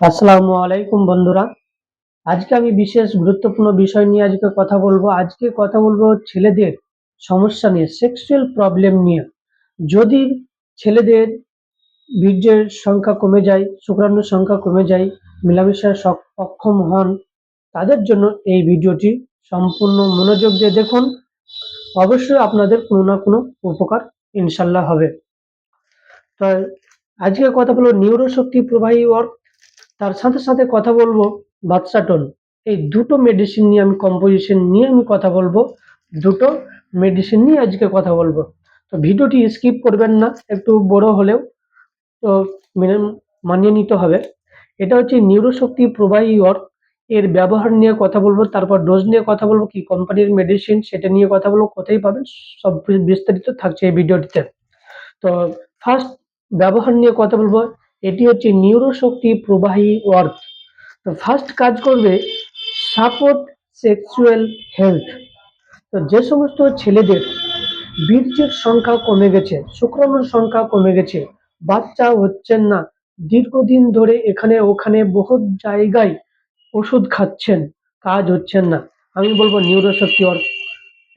আসসালামু আলাইকুম বন্ধুরা। আজকে আমি বিশেষ গুরুত্বপূর্ণ বিষয় নিয়ে কথা বলবো ছেলেদের সমস্যা নিয়ে, সেক্সুয়াল প্রবলেম নিয়ে। যদি ছেলেদের বীর্যের সংখ্যা কমে যায়, শুক্রাণুর সংখ্যা কমে যায়, মেলামেশায় অক্ষম হন, তাদের জন্য এই ভিডিওটি সম্পূর্ণ মনোযোগ দিয়ে দেখুন। অবশ্যই আপনাদের কোনো না কোনো উপকার ইনশাল্লাহ হবে। তো আজকে কথা বলবো নিউরোশক্তি প্রবাহী ওয়ার্ক, তার সাথে সাথে কথা বলবো বাচ্চাটন। এই দুটো মেডিসিন নিয়ে কম্পোজিশন নিয়ে কথা বলবো। দুটো মেডিসিন নিয়ে আজকে কথা বলবো। তো ভিডিওটি স্কিপ করবেন না, একটু বড় হলেও তো মেনে মানিয়ে নিতে হবে। এটা হচ্ছে নিউরোশক্তি প্রবাহী ওয়ার্ক, এর ব্যবহার নিয়ে কথা বলবো, তারপর ডোজ নিয়ে কথা বলবো, কি কোম্পানির মেডিসিন সেটা নিয়ে কথা বলবো, কোথায় পাবেন, সব বিস্তারিত থাকছে এই ভিডিওটিতে। তো ফার্স্ট ব্যবহার নিয়ে কথা বলবো। এটি হচ্ছে নিউরোশক্তি প্রবাহী ওয়ার্ক। তো ফার্স্ট কাজ করবে সাপোর্ট সেক্সুয়াল হেলথ। তো যে সমস্ত ছেলেদের বীর্যের সংখ্যা কমে গেছে, শুক্রাণুর সংখ্যা কমে গেছে, বাচ্চা হচ্ছেন না, দীর্ঘদিন ধরে এখানে ওখানে বহু জায়গায় ওষুধ খাচ্ছেন, কাজ হচ্ছেন না, আমি বলবো নিউরোশক্তি ওয়ার্ক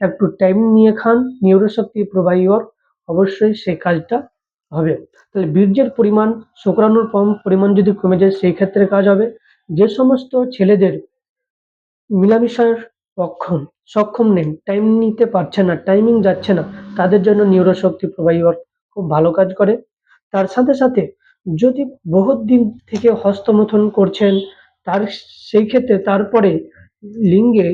একটু টাইম নিয়ে খান। নিউরোশক্তি প্রবাহী ওয়ার্ক অবশ্যই সেই কাজটা হবে। তাহলে বীর্যের পরিমাণ, শুক্রাণুর পরিমাণ যদি কমে যায় সেই ক্ষেত্রে কাজ হবে। যে সমস্ত ছেলেদের মিলামিশার সক্ষম নেই, টাইম নিতে পারছে না, টাইমিং যাচ্ছে না, তাদের জন্য নিউরোশক্তি প্রবাহী ওয়ার্ক খুব ভালো কাজ করে। তার সাথে সাথে যদি বহুত দিন থেকে হস্তমৈথুন করছেন, তার সেই ক্ষেত্রে তারপরে লিঙ্গে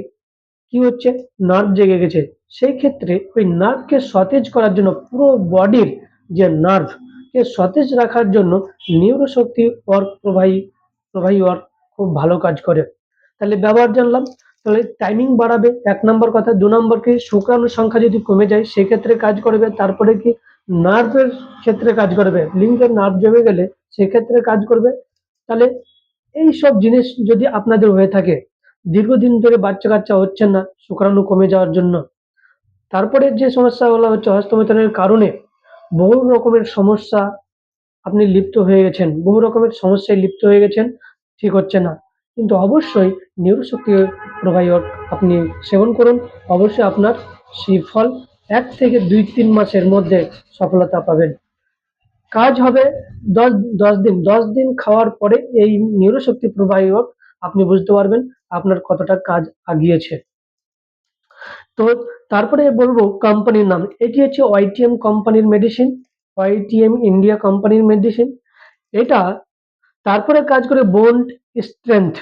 কি হচ্ছে, নার্ভ জেগে গেছে, সেই ক্ষেত্রে ওই নার্ভকে সতেজ করার জন্য, পুরো বডির যে নার্ভ কে সতেজ রাখার জন্য নিউরোশক্তি ওয়ার্ক প্রবাহী ওয়ার্ক খুব ভালো কাজ করে। তাহলে ব্যবহার জানলাম। তাহলে টাইমিং বাড়াবে, এক নম্বর কথা। দু নম্বর কি, শুক্রাণুর সংখ্যা যদি কমে যায় সেক্ষেত্রে কাজ করবে। তারপরে কি, নার্ভের ক্ষেত্রে কাজ করবে, লিঙ্গের নার্ভ জমে গেলে সেক্ষেত্রে কাজ করবে। তাহলে এই সব জিনিস যদি আপনাদের হয়ে থাকে, দীর্ঘদিন ধরে বাচ্চা কাচ্চা হচ্ছেন না শুক্রাণু কমে যাওয়ার জন্য, তারপরে যে সমস্যাগুলো হচ্ছে হস্তমৈথুনের কারণে বহু রকমের সমস্যা, আপনি লিপ্ত হয়ে গেছেন, বহু রকমের সমস্যায় লিপ্ত হয়ে গেছেন, ঠিক হচ্ছে না, কিন্তু অবশ্যই নিউরোশক্তি প্রবাহী ওয়ার্ক আপনি সেবন করুন। অবশ্যই আপনার সেই ফল 1 থেকে 2-3 মাসের মধ্যে সফলতা পাবেন। কাজ হবে 10 দিন। 10 দিন খাওয়ার পরে এই নিউরোশক্তি প্রবাহী ওয়ার্ক আপনি বুঝতে পারবেন আপনার কতটা কাজ আগিয়েছে। তো তারপরে বলবো কোম্পানির নাম। এটি হচ্ছে ওয়াইটিএম কোম্পানির মেডিসিন, ওয়াইটিএম ইন্ডিয়া কোম্পানির মেডিসিন। এটা তারপরে কাজ করে বোন স্ট্রেংথ,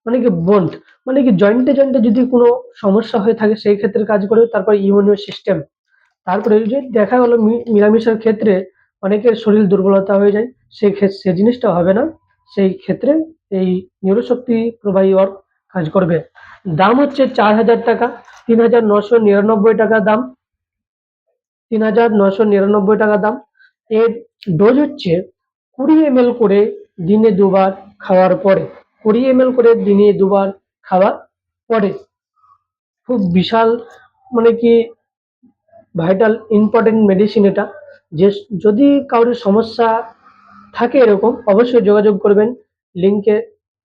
মানে কি বোন, মানে কি জয়েন্টে জয়েন্টে যদি কোনো সমস্যা হয়ে থাকে সেই ক্ষেত্রে কাজ করে। তারপর ইমিউনো সিস্টেম। তারপরে যে দেখা গেলো মিলামিশার ক্ষেত্রে অনেকের শরীর দুর্বলতা হয়ে যায়, সে জিনিসটা হবে না, সেই ক্ষেত্রে এই নিউরোশক্তি প্রবাহী ওয়ার্ক কাজ করবে। দাম হচ্ছে 4,000 টাকা, 3,999 টাকা দাম, 3,999 টাকা দাম। এর ডোজ হচ্ছে 20 ml করে দিনে 2 বার খাওয়ার পরে, 20 ml করে দিনে 2 বার খাওয়ার পরে। খুব বিশাল, মানে কি ভাইটাল ইম্পর্টেন্ট মেডিসিন এটা। যে যদি কারোর সমস্যা থাকে এরকম, অবশ্যই যোগাযোগ করবেন। লিঙ্কে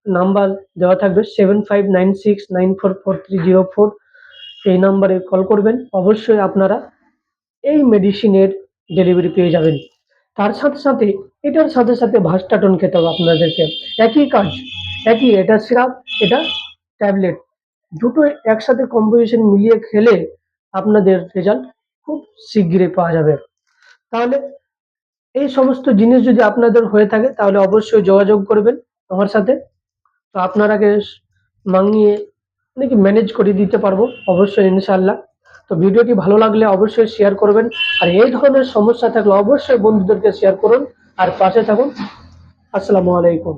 নাম্বার দেওয়া থাকবে 7596944304, এই নাম্বারে কল করবেন, অবশ্যই আপনারা এই মেডিসিনের ডেলিভারি পেয়ে যাবেন। তার সাথে সাথে এটার সাথে সাথে ভাস্টাটন খেতে হবে আপনাদেরকে। একই কাজ, একই, এটা সিরাপ, এটা ট্যাবলেট, দুটো একসাথে কম্বিনেশন মিলিয়ে খেলে আপনাদের রেজাল্ট খুব শীঘ্রই পাওয়া যাবে। তাহলে এই সমস্ত জিনিস যদি আপনাদের হয়ে থাকে তাহলে অবশ্যই যোগাযোগ করবেন আমার সাথে। তো আপনারাকে মাঙিয়ে নাকি ম্যানেজ করে দিতে পারবো অবশ্যই ইনশাআল্লাহ। তো ভিডিওটি ভালো লাগলে অবশ্যই শেয়ার করবেন, আর এই ধরনের সমস্যা থাকলে অবশ্যই বন্ধুদেরকে শেয়ার করুন, আর পাশে থাকুন। আসসালামু আলাইকুম।